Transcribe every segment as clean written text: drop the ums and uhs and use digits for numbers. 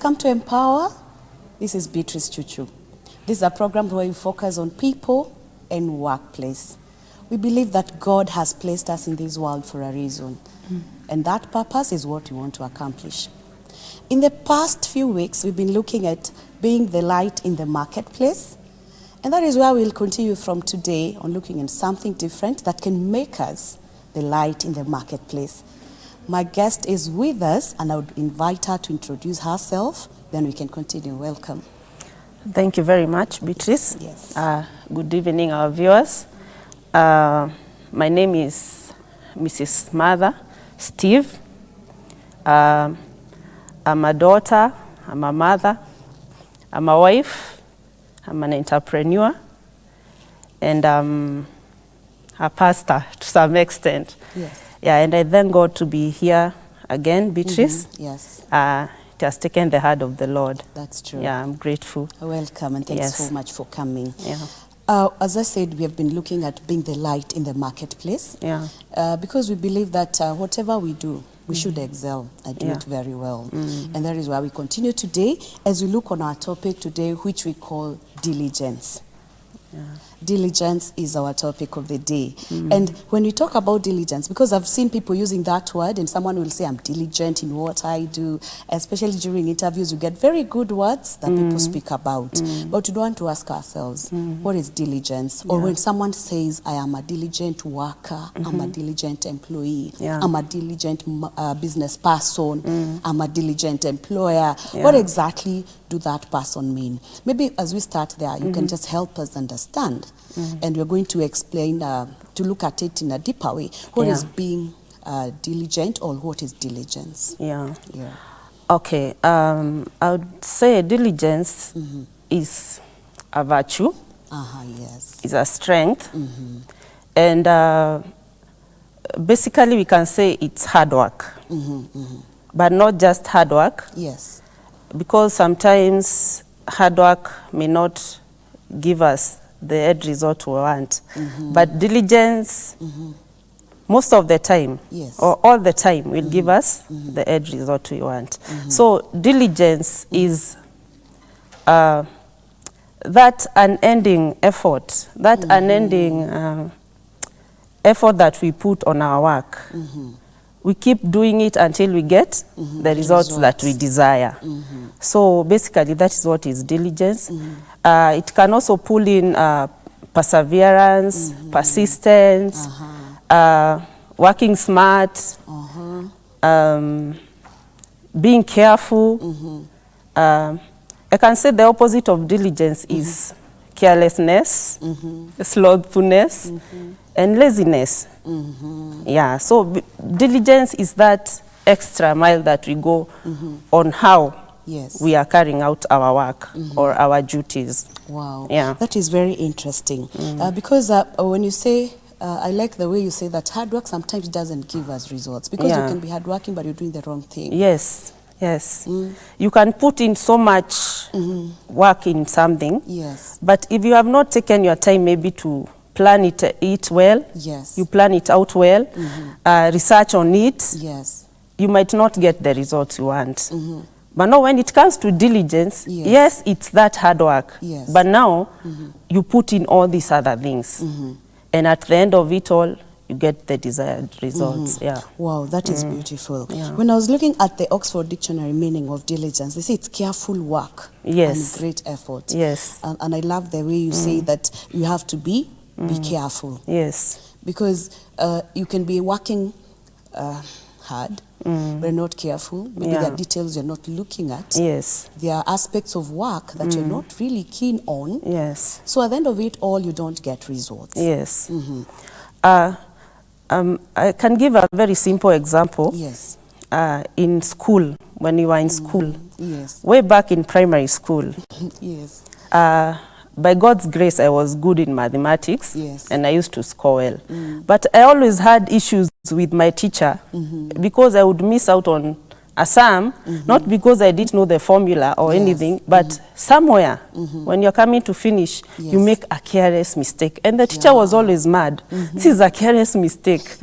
Welcome to Empower. This is Beatrice Chuchu. This is a program where we focus on people and workplace. We believe that God has placed us in this world for a reason, and that purpose is what we want to accomplish. In the past few weeks, we've been looking at being the light in the marketplace, and that is where we'll continue from today on looking at something different that can make us the light in the marketplace. My guest is with us, and I would invite her to introduce herself, then we can continue. Welcome. Thank you very much, Beatrice. Yes. Good evening, our viewers. My name is Mrs. Mother Steve. I'm a daughter, I'm a mother, I'm a wife, I'm an entrepreneur, and I'm a pastor to some extent. Yes. Yeah, and I thank God to be here again, Beatrice. Yes. It has taken the heart of the Lord. That's true. Yeah, I'm grateful. Welcome, and thanks Yes. so much for coming. Yeah. As I said, we have been looking at being the light in the marketplace. Yeah. Because we believe that whatever we do, we should excel and do it very well. And that is why we continue today as we look on our topic today, which we call diligence. Yeah. Diligence is our topic of the day. And when we talk about diligence, because I've seen people using that word, and someone will say, I'm diligent in what I do, especially during interviews, you get very good words that people speak about. But we don't want to ask ourselves, what is diligence? Or when someone says, I am a diligent worker, I'm a diligent employee, I'm a diligent business person, I'm a diligent employer, what exactly do that person mean? Maybe as we start there, you can just help us understand. And we're going to explain, to look at it in a deeper way. What is being diligent, or what is diligence? Yeah. Yeah. Okay. I would say diligence is a virtue. Yes. Is a strength. And basically we can say it's hard work. But not just hard work. Yes. Because sometimes hard work may not give us the end result we want. But diligence, most of the time, or all the time, will give us the end result we want. So diligence is that unending effort, that unending effort that we put on our work. We keep doing it until we get the results that we desire. So basically that is what is diligence. It can also pull in perseverance, persistence, working smart, being careful. I can say the opposite of diligence is carelessness, slothfulness, and laziness. Yeah, so diligence is that extra mile that we go on how we are carrying out our work or our duties. Wow. Yeah. That is very interesting. Because when you say, I like the way you say that hard work sometimes doesn't give us results. Because you can be hardworking, but you're doing the wrong thing. Yes. Yes. You can put in so much work in something. Yes. But if you have not taken your time maybe to plan it well, you plan it out well, research on it, you might not get the results you want. But now when it comes to diligence, yes, it's that hard work. But now you put in all these other things. And at the end of it all, you get the desired results. Yeah. Wow, that is beautiful. When I was looking at the Oxford Dictionary meaning of diligence, they say it's careful work and great effort. Yes. And I love the way you say that you have to be careful. Yes. Because you can be working hard, but not careful. Maybe there are details you're not looking at. Yes. There are aspects of work that you're not really keen on. Yes. So at the end of it all, you don't get results. Yes. I can give a very simple example. Yes. In school, when you were in school. Yes. Way back in primary school. Yes. By God's grace, I was good in mathematics. Yes. And I used to score well. But I always had issues with my teacher because I would miss out on a sum, not because I didn't know the formula or anything, but somewhere, when you're coming to finish, you make a careless mistake. And the teacher was always mad. This is a careless mistake.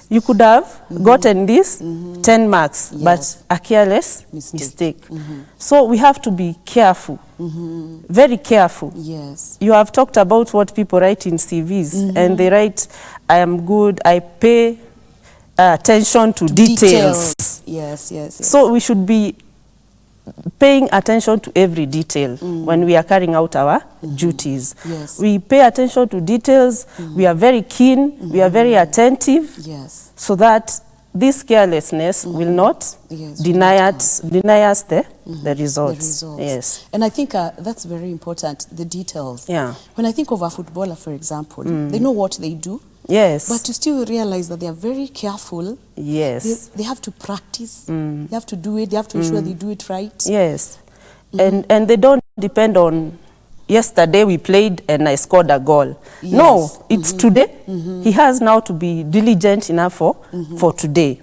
You could have gotten this 10 marks, but a careless mistake. So we have to be careful, very careful. You have talked about what people write in CVs, and they write, I am good, I pay attention to details. Yes. So we should be paying attention to every detail when we are carrying out our duties. We pay attention to details, we are very keen, we are very attentive, so that this carelessness will not deny us the results. Yes. And I think that's very important, the details. When I think of a footballer, for example, they know what they do. But you still realize that they are very careful. They have to practice. They have to do it. They have to ensure they do it right. And they don't depend on, yesterday we played and I scored a goal. No, it's today. He has now to be diligent enough for today.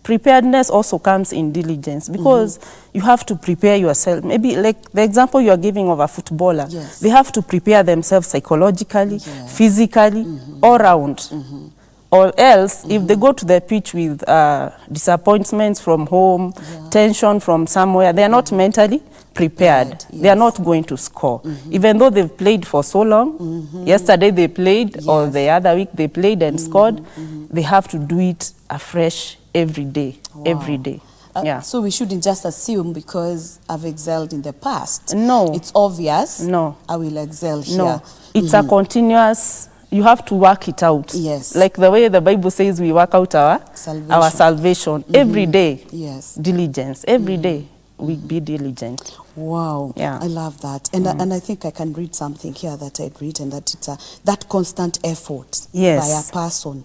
Preparedness also comes in diligence, because you have to prepare yourself. Maybe like the example you are giving of a footballer, they have to prepare themselves psychologically, physically, all round. Or else, if they go to the pitch with disappointments from home, tension from somewhere, they are not mentally prepared. They are not going to score. Even though they've played for so long, yesterday they played, or the other week they played and scored, they have to do it afresh every day, every day. So we shouldn't just assume because I've excelled in the past. No. It's obvious. No. I will excel here. No. It's a continuous, you have to work it out. Like the way the Bible says we work out our salvation. Every day. Diligence. Every day we be diligent. Wow. I love that. And I think I can read something here that I'd written, that it's that constant effort by a person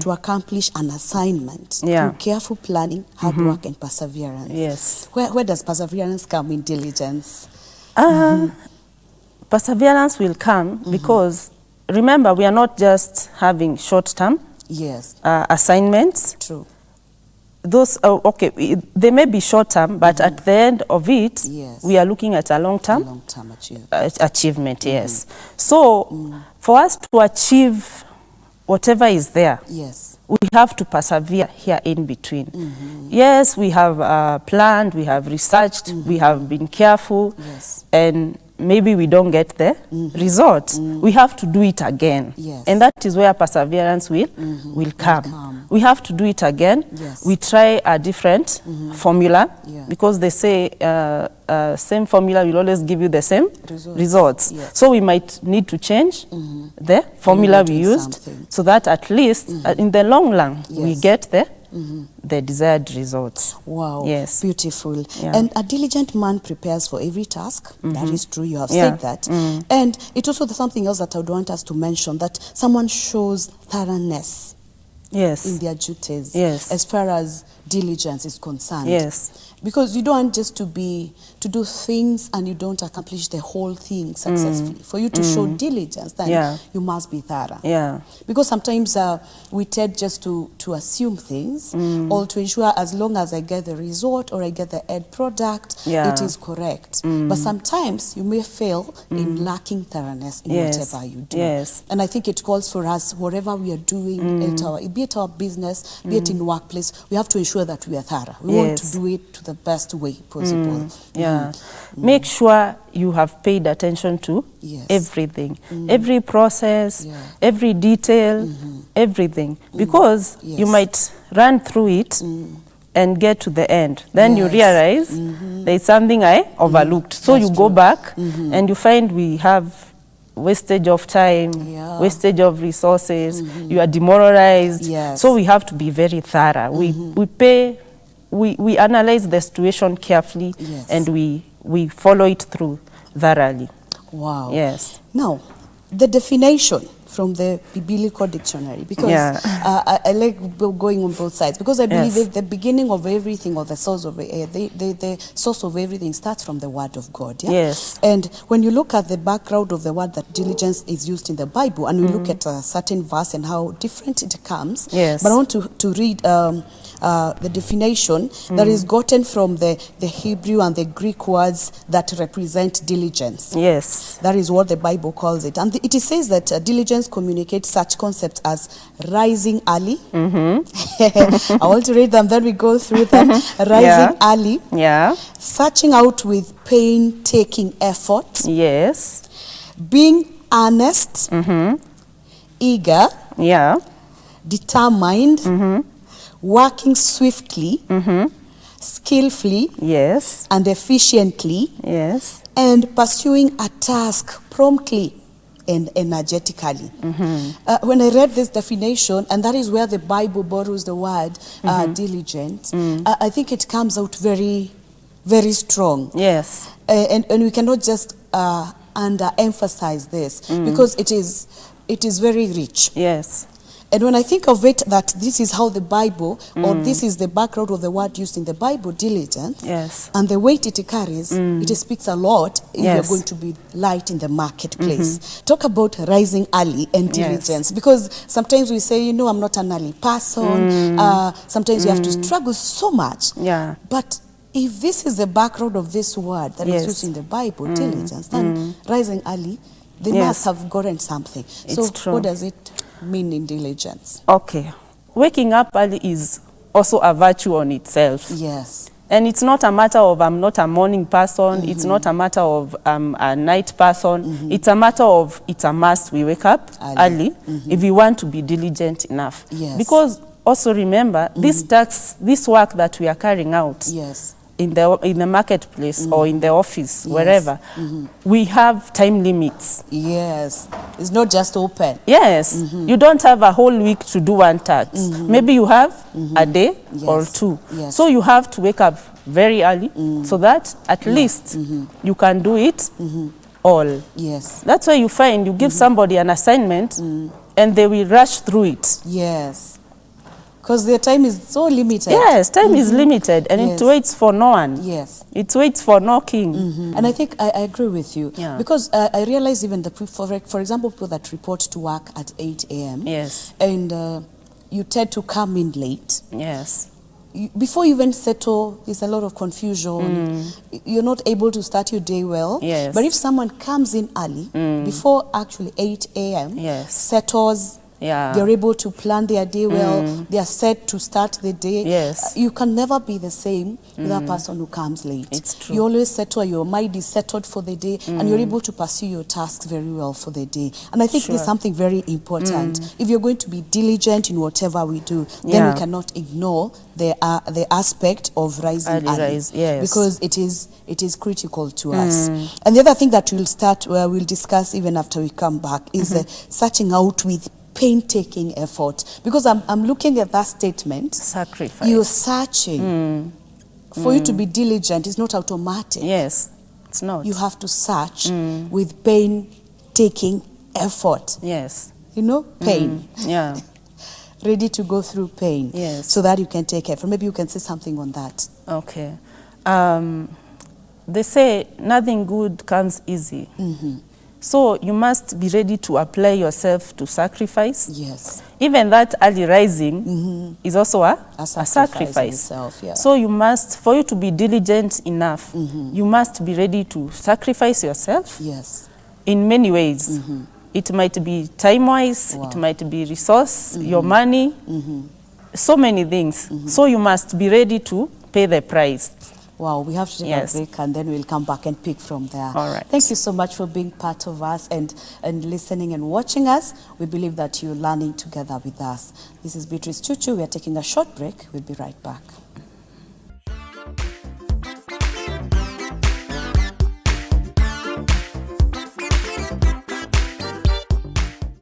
to accomplish an assignment through careful planning, hard work, and perseverance. Where does perseverance come in diligence? Perseverance will come because, remember, we are not just having short-term assignments. True. Those, they may be short-term, but at the end of it, we are looking at a long-term achievement. So, for us to achieve whatever is there, we have to persevere here in between. Yes, we have planned, we have researched, we have been careful, and maybe we don't get the result. We have to do it again. And that is where perseverance will come. We have to do it again. We try a different formula, because they say same formula will always give you the same results. So we might need to change the formula we used, so that at least in the long run we get the desired results. Wow, beautiful. And a diligent man prepares for every task. That is true, you have said that. And it's also something else that I would want us to mention, that someone shows thoroughness in their duties as far as diligence is concerned. Because you don't want just to do things and you don't accomplish the whole thing successfully. For you to show diligence, then you must be thorough. Because sometimes we tend just to assume things, or to ensure as long as I get the result or I get the end product, it is correct. But sometimes you may fail in lacking thoroughness in whatever you do. And I think it calls for us, whatever we are doing, be it our business, be it in workplace, we have to ensure that we are thorough. We want to do it to the best way possible. Make sure you have paid attention to everything, every process, every detail, everything, because you might run through it and get to the end. Then you realize there's something I overlooked. So you go back and you find we have wastage of time, wastage of resources, you are demoralized. So we have to be very thorough. We analyze the situation carefully, and we follow it through thoroughly. Wow. Yes. Now, the definition from the biblical dictionary, because I like going on both sides, because I believe that the beginning of everything, or the source of the source of everything, starts from the Word of God. Yeah? Yes. And when you look at the background of the word that diligence is used in the Bible, and we look at a certain verse and how different it comes, but I want to read the definition that is gotten from the Hebrew and the Greek words that represent diligence. Yes. That is what the Bible calls it. And it says that diligence communicates such concepts as rising early. I want to read them, then we go through them. Rising early. Yeah. Searching out with painstaking effort. Yes. Being earnest. Eager. Yeah. Determined. Working swiftly. Skillfully. Yes. And efficiently. Yes. And pursuing a task promptly and energetically. When I read this definition, and that is where the Bible borrows the word diligent, I think it comes out very, very strong. Yes. And we cannot just underemphasize this, because it is very rich. Yes. And when I think of it, that this is how the Bible, or this is the background of the word used in the Bible, diligence, and the weight it carries, it speaks a lot if you're going to be light in the marketplace. Talk about rising early and diligence, because sometimes we say, you know, I'm not an early person. Sometimes you have to struggle so much. Yeah. But if this is the background of this word that is used in the Bible, diligence, then rising early, they must have gotten something. So what does it mean in diligence? Okay. Waking up early is also a virtue on itself. Yes. And it's not a matter of I'm not a morning person. It's not a matter of I'm a night person. It's a matter of it's a must we wake up early if we want to be diligent enough. Yes. Because also remember, this work that we are carrying out in the marketplace or in the office, wherever, we have time limits. Yes. It's not just open. Yes. You don't have a whole week to do one task. Maybe you have a day or two. So you have to wake up very early so that at least you can do it all. Yes. That's why you find you give somebody an assignment and they will rush through it. Yes. Because their time is so limited. Yes, time is limited, and it waits for no one. Yes. It waits for no king. And I think I agree with you. Yeah. Because I realize even, for example, people that report to work at 8 a.m. Yes. And you tend to come in late. Yes. Before you even settle, there's a lot of confusion. You're not able to start your day well. Yes. But if someone comes in early, before actually 8 a.m., settles, they're able to plan their day well. They are set to start the day. Yes. You can never be the same with that person who comes late. It's true. You always settle, your mind is settled for the day, and you're able to pursue your tasks very well for the day. And I think there's something very important. If you're going to be diligent in whatever we do, then we cannot ignore the aspect of rising early. Because it is critical to us. And the other thing that we'll discuss even after we come back is searching out with painstaking effort, because I'm looking at that statement. Sacrifice. You're searching. For you to be diligent is not automatic. Yes, it's not. You have to search with painstaking effort. Yes. You know, pain. Yeah. Ready to go through pain. Yes. So that you can take effort. Maybe you can say something on that. Okay. They say nothing good comes easy. So you must be ready to apply yourself to sacrifice. Yes. Even that early rising is also a sacrifice. Itself, So you must, for you to be diligent enough, you must be ready to sacrifice yourself. Yes. In many ways. It might be time-wise, it might be resource, your money, so many things. So you must be ready to pay the price. Wow, we have to take a break, and then we'll come back and pick from there. All right. Thank you so much for being part of us and listening and watching us. We believe that you're learning together with us. This is Beatrice Chuchu. We are taking a short break. We'll be right back.